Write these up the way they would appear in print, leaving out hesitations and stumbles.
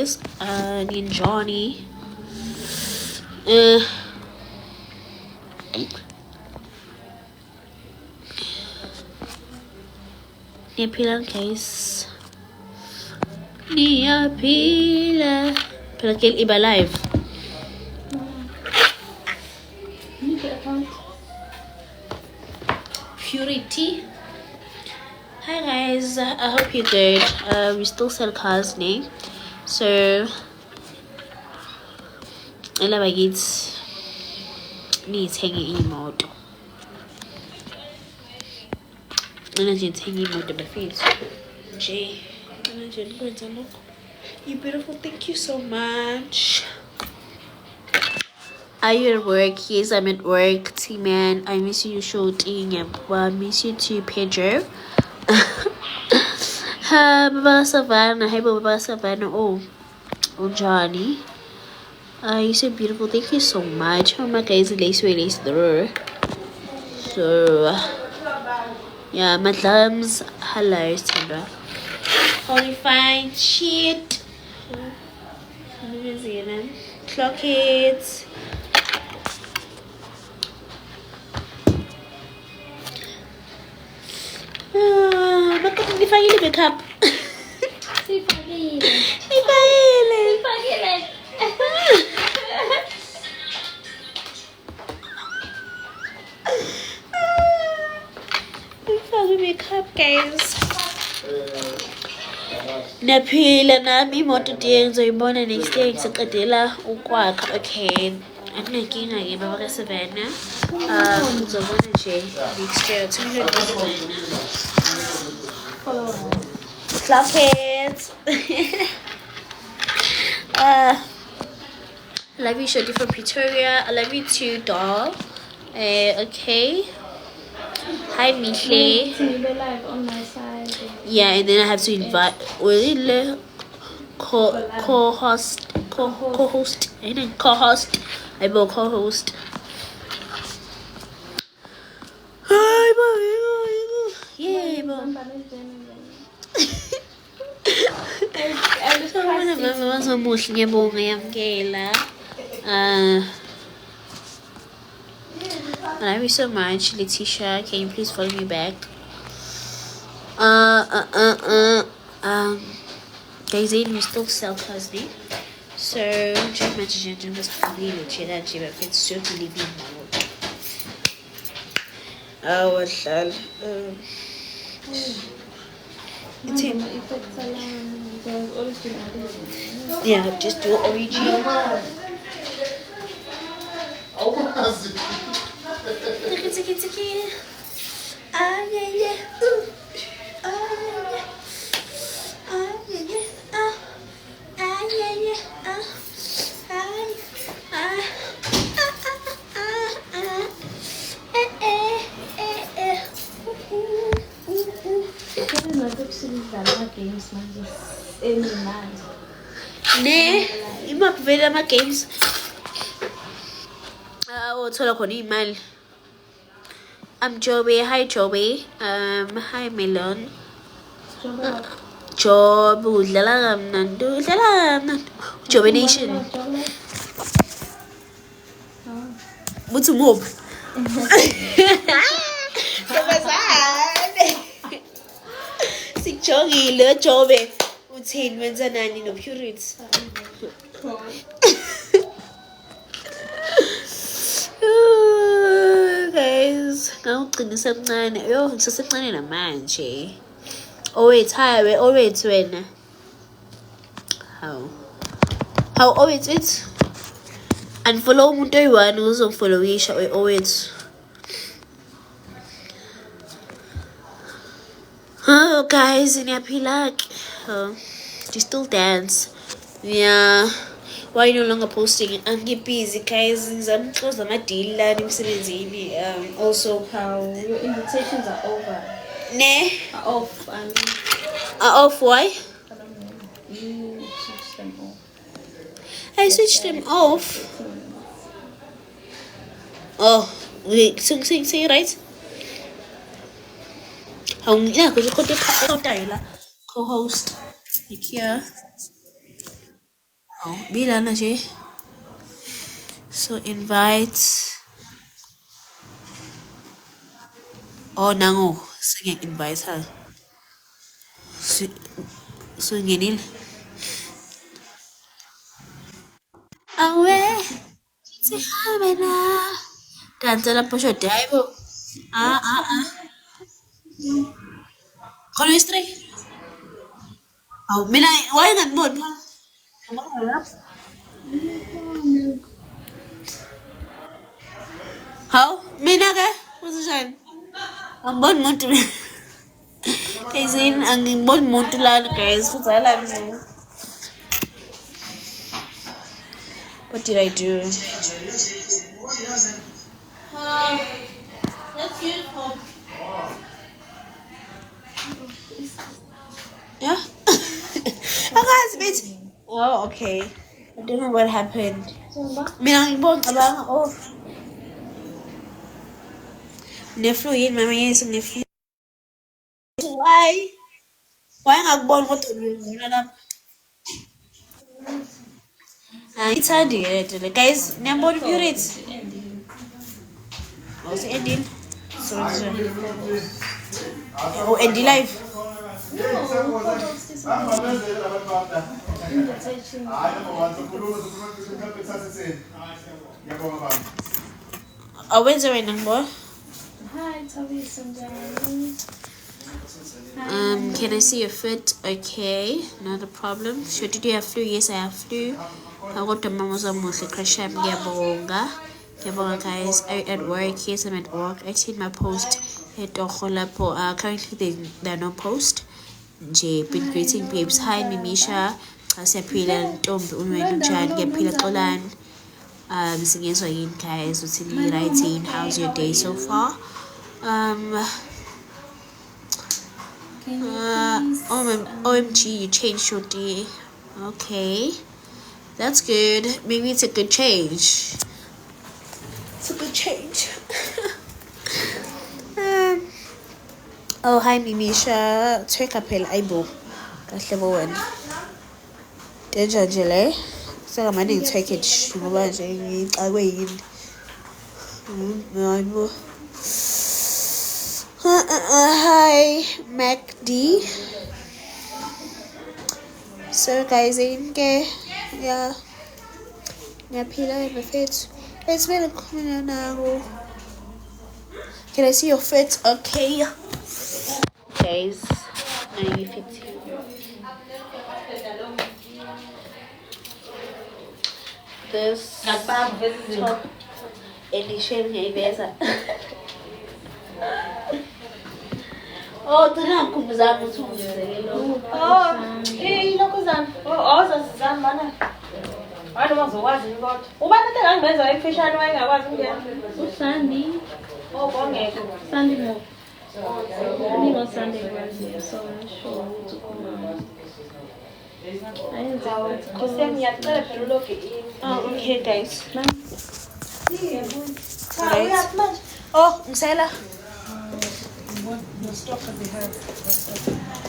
guys. And Johnny. Niyaphila guys. Niyaphila. Phela ke iba live. Purity. Hi guys, I hope you're good. We still sell cars now. So I love it. Needs hanging emote. Energy hanging emote the feet. Jay. You beautiful, thank you so much. Are you at work? Yes, I'm at work. T-Man, I miss you, Shorty. I miss you too, Pedro. Hi, Baba Savannah. Hey, Baba Savannah. Oh, Johnny. You're so beautiful. Thank you so much. Oh my guys, lace through. So, yeah, my thumbs. Hello, Sandra. Holy fine shit. New Zealand. Clock it. Bakit hindi pa hili makeup? Sipagile. Fagi makeup guys. Naphila nami imoto diye ngizoyibona next year ngiseqedela ukwakha. Okay. Akunenkinga ke baba ka Savannah. Ngizobona nje next year 200. Clock it. I love you, Shorty from Pretoria. I love you too, doll. Okay. Hi, Mihle. Live on my side. Yeah, and then I have to invite co-host. And then co-host. I will co-host. Hi, boy. Yeah, boy. I love you so much, Letitia. Can you please follow me back? Guys, we still sell Cosby. So, just imagine just probably legit but it's so to live in mode. Oh, what's that? Yeah, just do origin. Tiki. Ah, yeah. Ooh. Ah, yeah. Ah, yeah. Ah. Ah, yeah. Ah. Ah. Ne, imapuvela ama-games othola khona iy'mali. I'm Joby. Hi, Joby. Hi, Melon. Job. Udlala kamnandi. Joby Nation. Buthi nguphi? Sikujongile Joby. Uthini wenza nani no-Purity? Guys, ngawugcinisa kancane. Yo, ngisasencane namanje. Owethu hayi owethu wena. How owethu it? Unfollow umuntu oyi-1 uzofollowisha owethu. Oh guys, niyaphila. Oh, do you still dance? Yeah. Why are you no longer posting? I'm busy, guys. I'm close to my deal. Also, How your invitations are over. Ne? Are off. Are off? Why? I don't know. You switched them off. I switched them off. Oh, wait. Say right. Yeah, because you could co-host. Like here. Oh, bilana nje. So invite. Oh, nango. Sige, invite her. So ngenile. Awe. Sihambe na. Dansela posho daibo. Ah. Kono istri. Oh, mina why not bod? How? Mina ka? What's the sign? Ang bon mo to. Kasi ang bon mo to lang guys. What's that? What did I do? That's beautiful. Yeah? I got spit. Oh, okay. I don't know what happened. Minang ibon, abang, oh. Neflu yun, mama yes, neflu. Why? Why nga born ko to? It's hard to get it. Guys, number of units. Oh, si Edil. Sorry. Oh, Edil live. Oh, when's the right number? Hi, Toby, darling. Can I see your foot? Okay, not a problem. So did you have flu? Yes, I have flu. I got the mama's almost a crash up. Gabonga, guys. I at work. Yes, I'm at work. I seen my post at Okholapo. Currently there are no post. J been greeting babes. Hi Mimisha. Asapila Tomb Unwen Chan Gapila Kolan. Singing so in guys, what's in writing? How's your day so far? OMG, you changed your day. Okay, that's good. Maybe it's a good change. It's a good change. Oh, hi Mimisha. Check up el aibo. Kahlebowen. Deja jele. Saka manje ngitheke nje ngoba nje ngixakwe yini. Hayibo. Hi Mac D. So guys, yeah. Ngiyaphila mfethu. It's been a comment now. Can I see your feet? Okay. Guys, now you fit. This top edition ngiyiveza. Oh, tunakhumbuzana ukuthi ungizekelo. Oh, lokho zami. Oh, zasizama mana. Hayi bazokwazi kodwa. Ubani into engangibenza efishane wayengakwazi ukungena. Sandy. Oh, bongeke. Sandy mo. Sandy mo Sandy Brazil. So I'm sure to come on. Ngiyacela phela uloge in. Oh, okay guys. Right. Oh, ngisela. The stock that they have,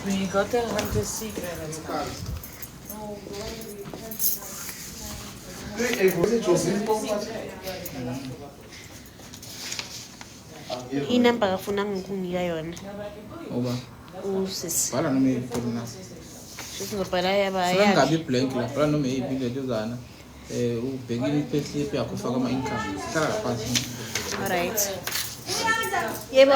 when you got there, have the secret and stuff. Inamba ngafuna ngikunginika yona. Oba. Usisi. Bhala noma yiphi na. Sizobhala yaba Sala yakhe. ngabe blank la. Bhala noma yiphi into zana. Ubhekile i-payslip yakho ufaka ama income. Hlala phansi. All right. Yebo.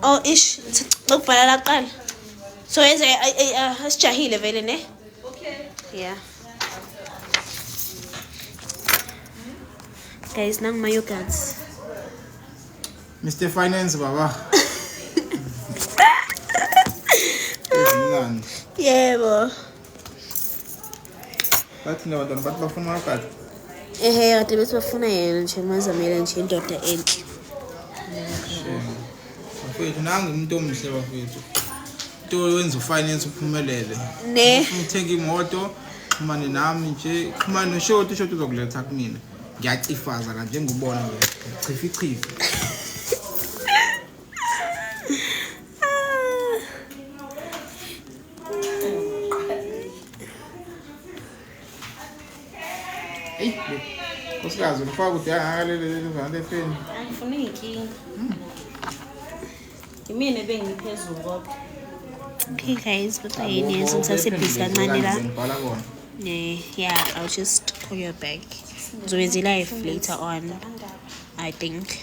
Oh ish, ngokubhala la qala. So yenze asijahile vele ne? Okay. Yeah. Guys, nang my yogurts. Mr. Finance baba. Yebo. Bathi nabantwana bathi bafuna amakati. Kade bese bafuna yena nje mazamela nje indoda enhle. Bafethu nangu umuntu omhle bafethu. Into wenza ufinance uphumelele. Ne. Uthenga imoto, xhumane nami nje, xhumane noshoti uzokuletha kumina. Ngiyacifaza la njengobona nje. Chifi. Eyi, nkosikazi ulifaka kude angakalele vanti efeni. Angifuna iy'nkinga. Yimina ebengiphezulu kodwa. Okay guys, but I need some busy manila. Ngibhala kona. Yeah, I'll just call you back. So it's live later on, I think.